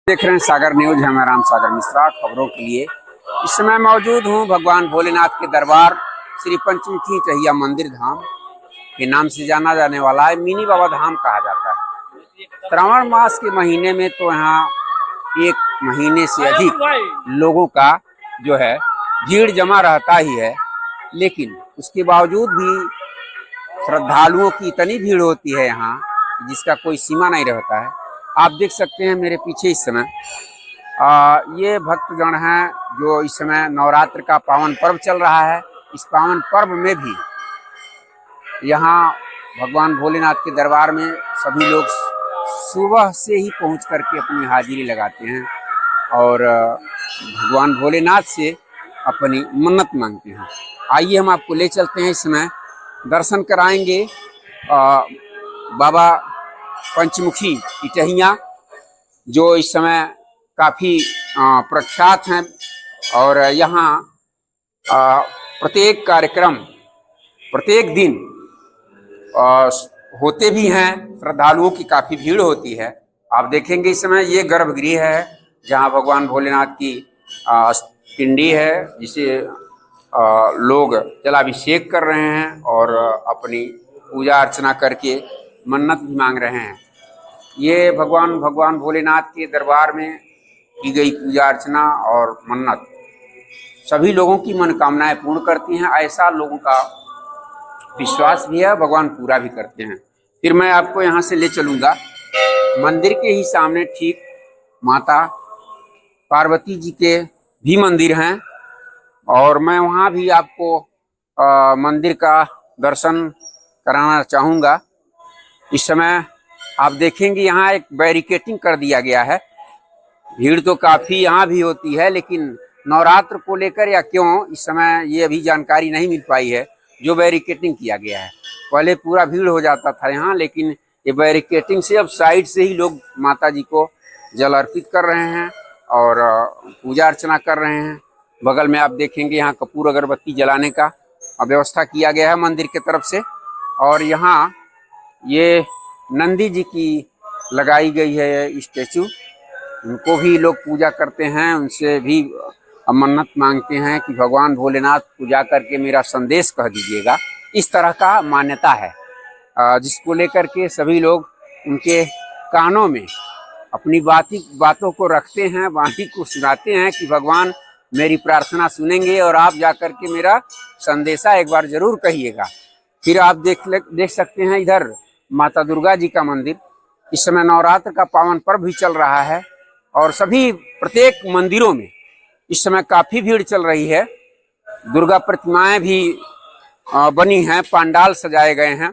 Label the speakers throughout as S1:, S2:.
S1: देख रहे हैं सागर न्यूज है। मैं राम सागर मिश्रा खबरों के लिए इस समय मौजूद हूं भगवान भोलेनाथ के दरबार श्री पंचमुखी टहिया मंदिर धाम के नाम से जाना जाने वाला है। मिनी बाबा धाम कहा जाता है। श्रावण मास के महीने में तो यहाँ 1 महीने से अधिक लोगों का जो है भीड़ जमा रहता ही है, लेकिन उसके बावजूद भी श्रद्धालुओं की इतनी भीड़ होती है यहाँ जिसका कोई सीमा नहीं रहता है। आप देख सकते हैं मेरे पीछे इस समय ये भक्तगण हैं जो इस समय नवरात्र का पावन पर्व चल रहा है। इस पावन पर्व में भी यहाँ भगवान भोलेनाथ के दरबार में सभी लोग सुबह से ही पहुँच करके अपनी हाजिरी लगाते हैं और भगवान भोलेनाथ से अपनी मन्नत मांगते हैं। आइए हम आपको ले चलते हैं, इस समय दर्शन कराएंगे बाबा पंचमुखी इटहिया जो इस समय काफ़ी प्रख्यात हैं और यहाँ प्रत्येक कार्यक्रम प्रत्येक दिन होते भी हैं। श्रद्धालुओं की काफ़ी भीड़ होती है। आप देखेंगे इस समय ये गर्भगृह है जहाँ भगवान भोलेनाथ की पिंडी है जिसे लोग जलाभिषेक कर रहे हैं और अपनी पूजा अर्चना करके मन्नत भी मांग रहे हैं। ये भगवान भोलेनाथ के दरबार में की गई पूजा अर्चना और मन्नत सभी लोगों की मनोकामनाएं पूर्ण करती हैं। ऐसा लोगों का विश्वास भी है, भगवान पूरा भी करते हैं। फिर मैं आपको यहाँ से ले चलूँगा मंदिर के ही सामने ठीक माता पार्वती जी के भी मंदिर हैं और मैं वहाँ भी आपको मंदिर का दर्शन कराना चाहूँगा। इस समय आप देखेंगे यहाँ एक बैरिकेटिंग कर दिया गया है। भीड़ तो काफ़ी यहाँ भी होती है, लेकिन नवरात्र को लेकर या क्यों इस समय ये अभी जानकारी नहीं मिल पाई है जो बैरिकेटिंग किया गया है। पहले पूरा भीड़ हो जाता था यहाँ, लेकिन ये बैरिकेटिंग से अब साइड से ही लोग माता जी को जल अर्पित कर रहे हैं और पूजा अर्चना कर रहे हैं। बगल में आप देखेंगे यहाँ कपूर अगरबत्ती जलाने का व्यवस्था किया गया है मंदिर के तरफ से। और यहाँ ये नंदी जी की लगाई गई है स्टैचू, उनको भी लोग पूजा करते हैं, उनसे भी मन्नत मांगते हैं कि भगवान भोलेनाथ पूजा करके मेरा संदेश कह दीजिएगा। इस तरह का मान्यता है जिसको लेकर के सभी लोग उनके कानों में अपनी बातों को रखते हैं, वाणी को सुनाते हैं कि भगवान मेरी प्रार्थना सुनेंगे और आप जाकर के मेरा संदेशा एक बार जरूर कहिएगा। फिर आप देख सकते हैं इधर माता दुर्गा जी का मंदिर। इस समय नवरात्र का पावन पर्व भी चल रहा है और सभी प्रत्येक मंदिरों में इस समय काफ़ी भीड़ चल रही है। दुर्गा प्रतिमाएं भी बनी हैं, पंडाल सजाए गए हैं,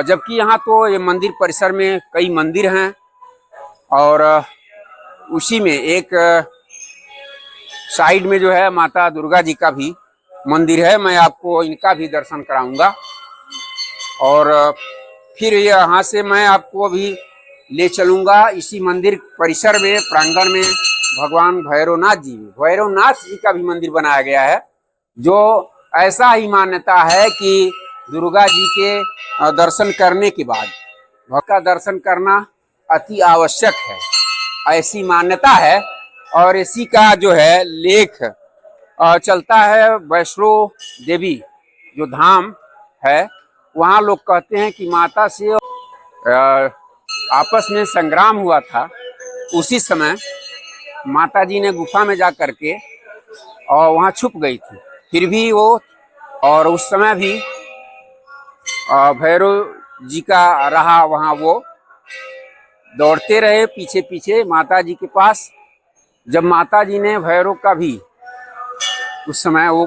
S1: जबकि यहाँ तो ये मंदिर परिसर में कई मंदिर हैं और उसी में एक साइड में जो है माता दुर्गा जी का भी मंदिर है। मैं आपको इनका भी दर्शन कराऊंगा और फिर यहाँ से मैं आपको अभी ले चलूँगा इसी मंदिर परिसर में प्रांगण में भगवान भैरवनाथ जी का भी मंदिर बनाया गया है, जो ऐसा ही मान्यता है कि दुर्गा जी के दर्शन करने के बाद भक्त का दर्शन करना अति आवश्यक है, ऐसी मान्यता है। और इसी का जो है लेख चलता है। वैष्णो देवी जो धाम है वहाँ लोग कहते हैं कि माता से आपस में संग्राम हुआ था, उसी समय माता जी ने गुफा में जा करके और वहाँ छुप गई थी। फिर भी वो और उस समय भी भैरव जी का रहा वहाँ, वो दौड़ते रहे पीछे पीछे माता जी के पास। जब माता जी ने भैरव का भी उस समय वो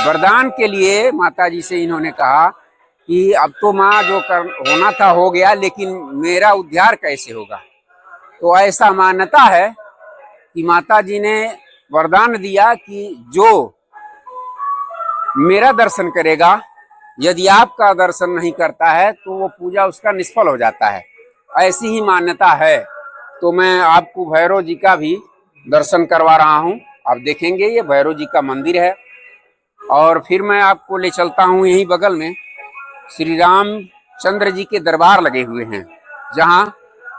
S1: वरदान के लिए माता जी से इन्होंने कहा कि अब तो माँ जो होना था हो गया, लेकिन मेरा उद्धार कैसे होगा। तो ऐसा मान्यता है कि माता जी ने वरदान दिया कि जो मेरा दर्शन करेगा, यदि आपका दर्शन नहीं करता है तो वो पूजा उसका निष्फल हो जाता है, ऐसी ही मान्यता है। तो मैं आपको भैरव जी का भी दर्शन करवा रहा हूँ। आप देखेंगे ये भैरव जी का मंदिर है और फिर मैं आपको ले चलता हूँ यहीं बगल में श्री रामचंद्र जी के दरबार लगे हुए हैं, जहाँ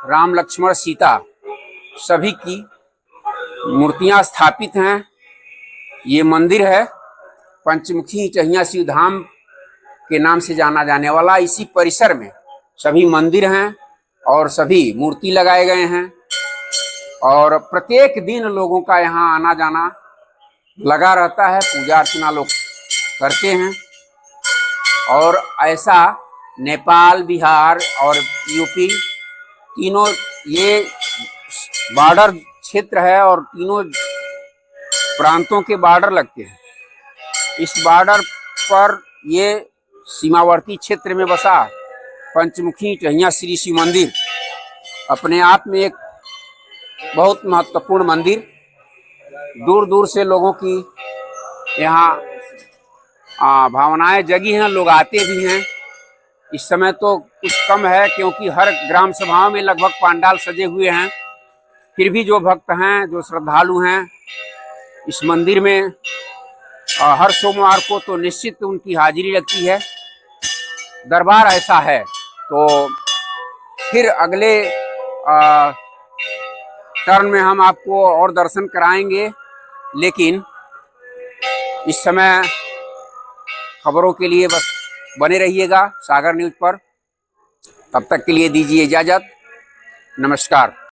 S1: राम लक्ष्मण सीता सभी की मूर्तियां स्थापित हैं। ये मंदिर है पंचमुखी इटहिया शिव धाम के नाम से जाना जाने वाला। इसी परिसर में सभी मंदिर हैं और सभी मूर्ति लगाए गए हैं और प्रत्येक दिन लोगों का यहाँ आना जाना लगा रहता है। पूजा अर्चना लोग करते हैं और ऐसा नेपाल, बिहार और यूपी तीनों ये बॉर्डर क्षेत्र है और तीनों प्रांतों के बॉर्डर लगते हैं। इस बॉर्डर पर ये सीमावर्ती क्षेत्र में बसा पंचमुखी इटहिया श्री शिव मंदिर अपने आप में एक बहुत महत्वपूर्ण मंदिर। दूर दूर से लोगों की यहाँ भावनाएं जगी हैं, लोग आते भी हैं। इस समय तो कुछ कम है क्योंकि हर ग्राम सभाओं में लगभग पंडाल सजे हुए हैं। फिर भी जो भक्त हैं, जो श्रद्धालु हैं, इस मंदिर में हर सोमवार को तो निश्चित उनकी हाजिरी लगती है। दरबार ऐसा है। तो फिर अगले टर्न में हम आपको और दर्शन कराएंगे, लेकिन इस समय खबरों के लिए बस बने रहिएगा सागर न्यूज़ पर। तब तक के लिए दीजिए इजाज़त। नमस्कार।